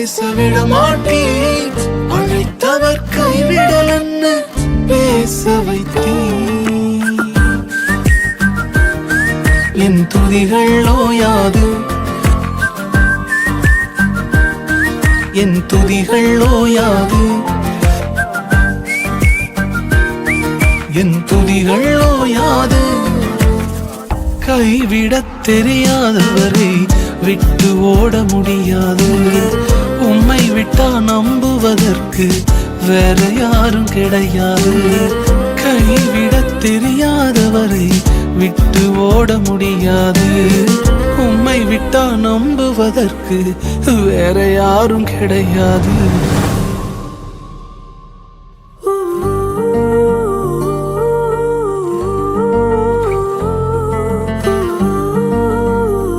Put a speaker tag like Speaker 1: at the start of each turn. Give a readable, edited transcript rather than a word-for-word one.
Speaker 1: பேச விட மாட்டேன். அழைத்தவர் கைவிடலன்னு பேச வைத்தேன். என் துதிகள் ஓயாது, என் துதிகள் ஓயாது, என் துதிகள் ஓயாது. கைவிடத் தெரியாதவரை விட்டு ஓட முடியாது. உம்மை விட்டா நம்புவதற்கு வேற யாரும் கிடையாது. கைவிடத் தெரியாதவரை விட்டு ஓட முடியாது. உம்மை விட்டா நம்புவதற்கு வேற யாரும் கிடையாது.